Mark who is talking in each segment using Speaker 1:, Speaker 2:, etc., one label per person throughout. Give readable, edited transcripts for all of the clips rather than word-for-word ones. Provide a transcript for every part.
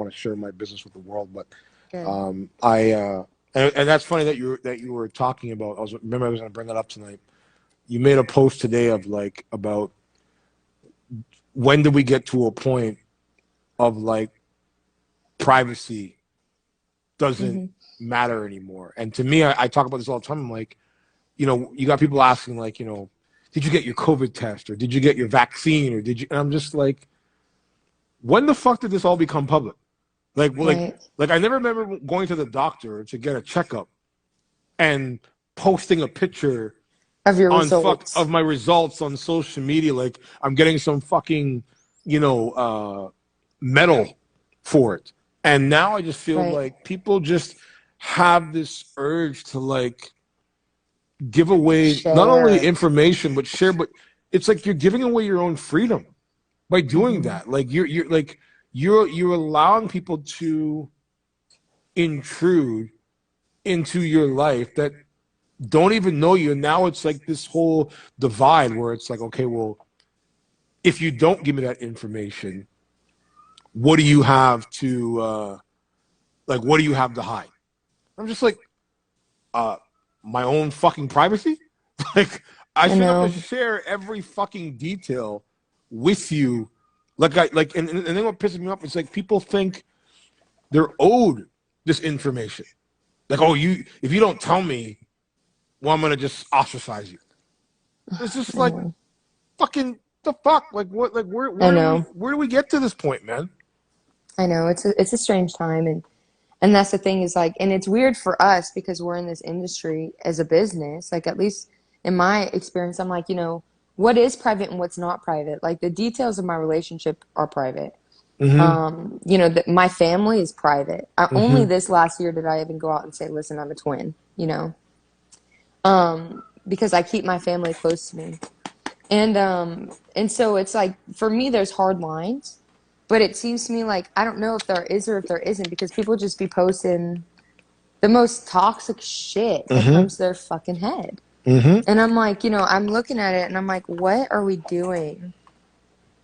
Speaker 1: want to share my business with the world. But
Speaker 2: Good.
Speaker 1: and that's funny that you were talking about. I was going to bring that up tonight. You made a post today of like about when do we get to a point of like privacy doesn't matter anymore. And to me, I talk about this all the time. I'm like, you got people asking like, did you get your COVID test or did you get your vaccine or did you? And I'm just like, when the fuck did this all become public? Like,
Speaker 2: Right.
Speaker 1: like I never remember going to the doctor to get a checkup and posting a picture
Speaker 2: Of your
Speaker 1: on
Speaker 2: results.
Speaker 1: of my results on social media. Like I'm getting some fucking, medal for it. And now I just feel
Speaker 2: Right.
Speaker 1: like people just have this urge to like give away not only
Speaker 2: Share.
Speaker 1: information but share, but it's like you're giving away your own freedom by doing
Speaker 2: Hmm.
Speaker 1: that. Like you're allowing people to intrude into your life that don't even know you. And now it's like this whole divide where it's like, okay, well, if you don't give me that information, what do you have to what do you have to hide? I'm just like, my own fucking privacy. Like I
Speaker 2: I
Speaker 1: shouldn't have
Speaker 2: know.
Speaker 1: to share every fucking detail with you. And then what pisses me off is like people think they're owed this information. Like, oh, if you don't tell me, well, I'm gonna just ostracize you. It's just
Speaker 2: I
Speaker 1: like
Speaker 2: know.
Speaker 1: fucking the fuck. Like what? Like
Speaker 2: I
Speaker 1: where
Speaker 2: know.
Speaker 1: do we get to this point, man?
Speaker 2: I know. It's a strange time, and that's the thing is like, and it's weird for us because we're in this industry as a business. Like at least in my experience, I'm like, what is private and what's not private? Like the details of my relationship are private.
Speaker 1: Mm-hmm.
Speaker 2: My family is private. Only
Speaker 1: Mm-hmm.
Speaker 2: this last year did I even go out and say, listen, I'm a twin, because I keep my family close to me. And so it's like for me there's hard lines, but it seems to me like I don't know if there is or if there isn't because people just be posting the most toxic shit that
Speaker 1: Mm-hmm.
Speaker 2: comes to their fucking head.
Speaker 1: Mm-hmm.
Speaker 2: And I'm like, I'm looking at it and I'm like, what are we doing?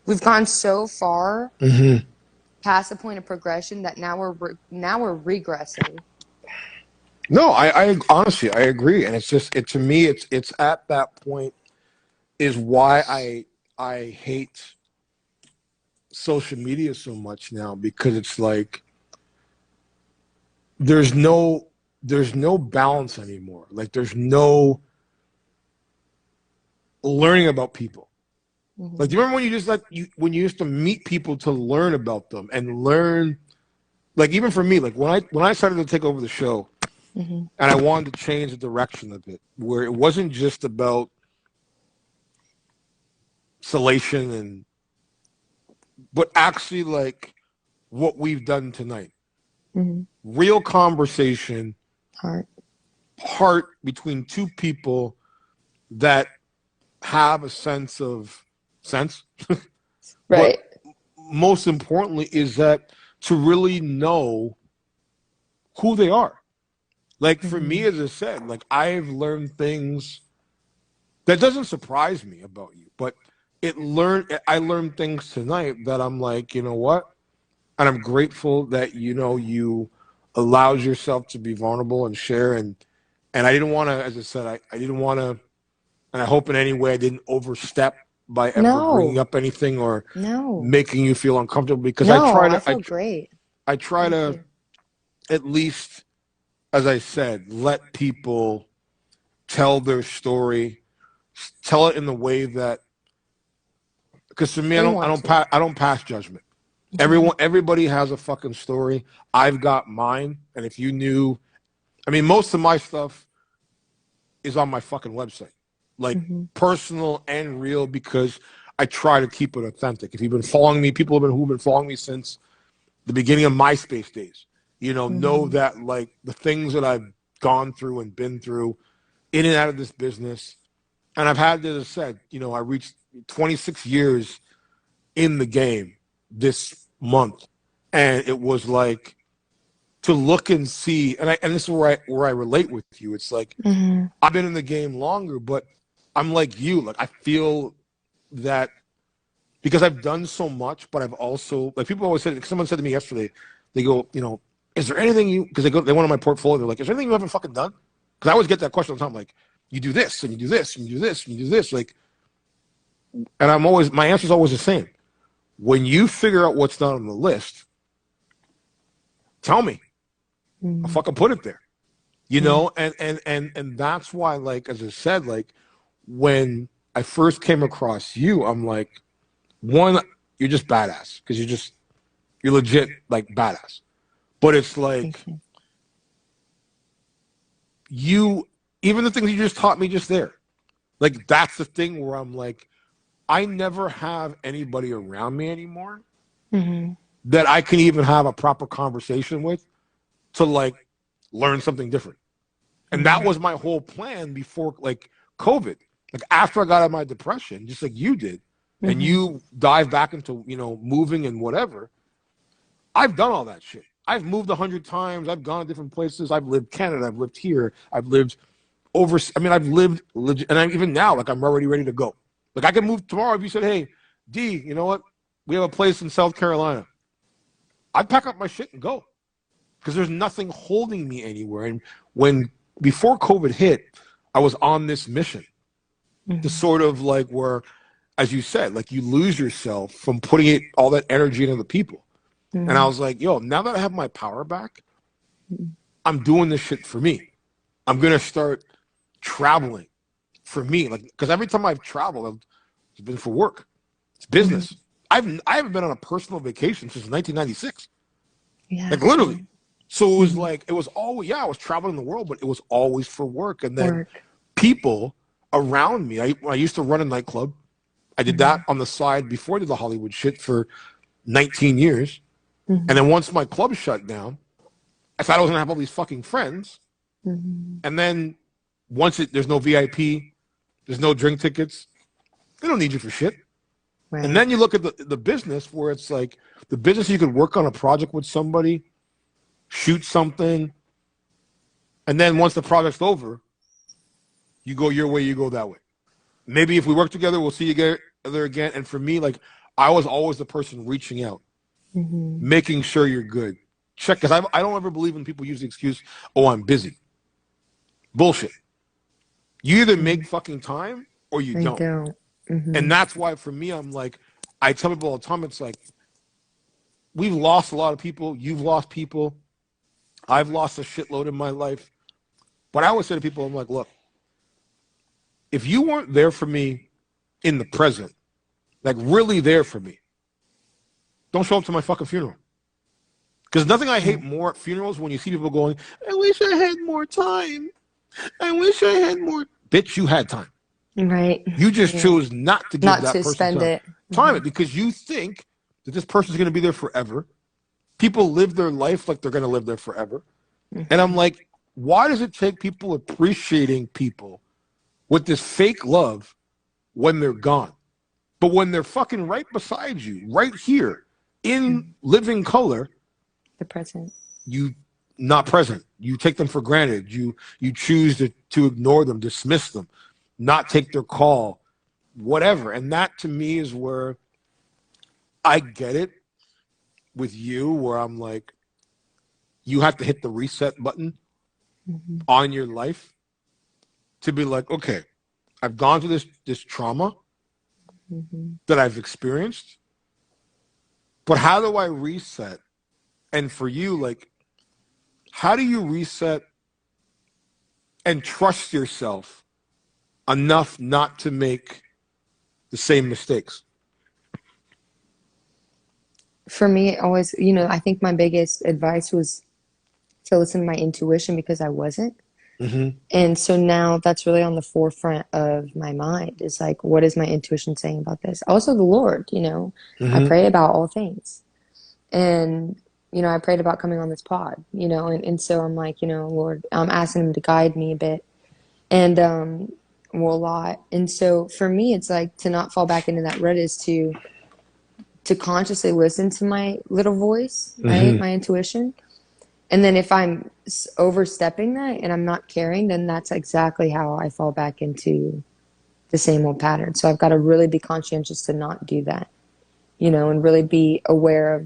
Speaker 2: We've gone so far
Speaker 1: Mm-hmm.
Speaker 2: past the point of progression that now we're regressing.
Speaker 1: No, I honestly I agree, and it's just to me it's at that point is why I hate social media so much now because it's like there's no there's no balance anymore. Like there's no learning about people. Like
Speaker 2: Hmm.
Speaker 1: do you remember when you just like when you used to meet people to learn about them and learn like even for me like when I started to take over the show
Speaker 2: Hmm.
Speaker 1: and I wanted to change the direction of it where it wasn't just about salation and but actually like what we've done tonight.
Speaker 2: Hmm.
Speaker 1: Real conversation,
Speaker 2: Heart.
Speaker 1: heart between two people that have a sense. But
Speaker 2: Right.
Speaker 1: most importantly is that to really know who they are. Like for me,
Speaker 2: Hmm.
Speaker 1: as I said, like I've learned things that doesn't surprise me about you, but I learned things tonight that I'm like, you know what? And I'm grateful that you allowed yourself to be vulnerable and share and I didn't want to, as I said, I didn't want to, and I hope in any way I didn't overstep by ever bringing
Speaker 2: No.
Speaker 1: up anything or
Speaker 2: No.
Speaker 1: making you feel uncomfortable because
Speaker 2: No, I feel great.
Speaker 1: I try
Speaker 2: Thank
Speaker 1: to
Speaker 2: you.
Speaker 1: at least, as I said, let people tell their story, tell it in the way that because for me
Speaker 2: They want to.
Speaker 1: I don't pass judgment.
Speaker 2: Hmm.
Speaker 1: Everybody has a fucking story. I've got mine, and if you knew, I mean, most of my stuff is on my fucking website, like
Speaker 2: Hmm.
Speaker 1: personal and real, because I try to keep it authentic. If you've been following me, people who've been following me since the beginning of MySpace days, know
Speaker 2: Hmm.
Speaker 1: that like the things that I've gone through and been through in and out of this business, and I've had, as I said, I reached 26 years in the game this month, and it was like to look and see, and this is where I relate with you. It's like
Speaker 2: Hmm.
Speaker 1: I've been in the game longer, but I'm like you. Like I feel that because I've done so much, but I've also like people always said. Someone said to me yesterday, they go, is there anything because they went on my portfolio. They're like, is there anything you haven't fucking done? Because I always get that question all the time. Like, you do this and you do this and you do this and you do this. Like, and my answer is always the same. When you figure out what's not on the list, tell me. I'll fucking put it there. And that's why, like, as I said, like, when I first came across you, I'm like, one, you're just badass because you're legit like badass. But it's like even the things you just taught me just there, like that's the thing where I'm like, I never have anybody around me anymore that I can even have a proper conversation with to like learn something different. And that was my whole plan before like COVID. Like after I got out of my depression, just like you did, and you dive back into, moving and whatever, I've done all that shit. I've moved 100 times. I've gone to different places. I've lived Canada. I've lived here. I've lived I've lived legit, and even now, like I'm already ready to go. Like I can move tomorrow if you said, hey, D, you know what? We have a place in South Carolina. I'd pack up my shit and go because there's nothing holding me anywhere. And before COVID hit, I was on this mission to sort of like where, as you said, like you lose yourself from putting all that energy into the people. And I was like, yo, now that I have my power back, I'm doing this shit for me. I'm going to start traveling for me. Like, because every time I've traveled, it's been for work. It's business. I haven't been on a personal vacation since 1996. Yeah. Like literally. So it was like, it was always, I was traveling the world, but it was always for work. And then people around me, I used to run a nightclub. I did that on the side before I did the Hollywood shit for 19 years. And then once my club shut down, I thought I was going to have all these fucking friends. And then once there's no VIP, there's no drink tickets, they don't need you for shit. Right. And then you look at the business where it's like the business you could work on a project with somebody, shoot something, and then once the project's over, you go your way, you go that way. Maybe if we work together, we'll see you together again. And for me, like I was always the person reaching out, making sure you're good. Check, because I don't ever believe when people use the excuse, oh, I'm busy. Bullshit. You either make fucking time or you don't. And that's why for me, I'm like, I tell people all the time, it's like, we've lost a lot of people. You've lost people. I've lost a shitload in my life. But I always say to people, I'm like, look, if you weren't there for me in the present, like really there for me, don't show up to my fucking funeral. Because nothing I hate more at funerals when you see people going, I wish I had more time. I wish I had more. Bitch, you had time. Right. You just chose not to give that person time. Because you think that this person's going to be there forever. People live their life like they're going to live there forever. And I'm like, why does it take people appreciating people with this fake love when they're gone? But when they're fucking right beside you, right here, in living color,
Speaker 2: the present.
Speaker 1: You not present. You take them for granted. You choose to ignore them, dismiss them, not take their call, whatever. And that to me is where I get it with you, where I'm like, you have to hit the reset button on your life to be like, okay, I've gone through this trauma that I've experienced, but how do I reset? And for you, like, how do you reset and trust yourself enough not to make the same mistakes?
Speaker 2: For me, always, I think my biggest advice was to listen to my intuition because I wasn't. And so now that's really on the forefront of my mind. It's like, what is my intuition saying about this? Also the Lord, I pray about all things. And I prayed about coming on this pod, and so I'm like, Lord, I'm asking him to guide me a bit and, a lot. And so for me, it's like to not fall back into that rut is to consciously listen to my little voice, right? My intuition. And then if I'm overstepping that and I'm not caring, then that's exactly how I fall back into the same old pattern. So I've got to really be conscientious to not do that, and really be aware of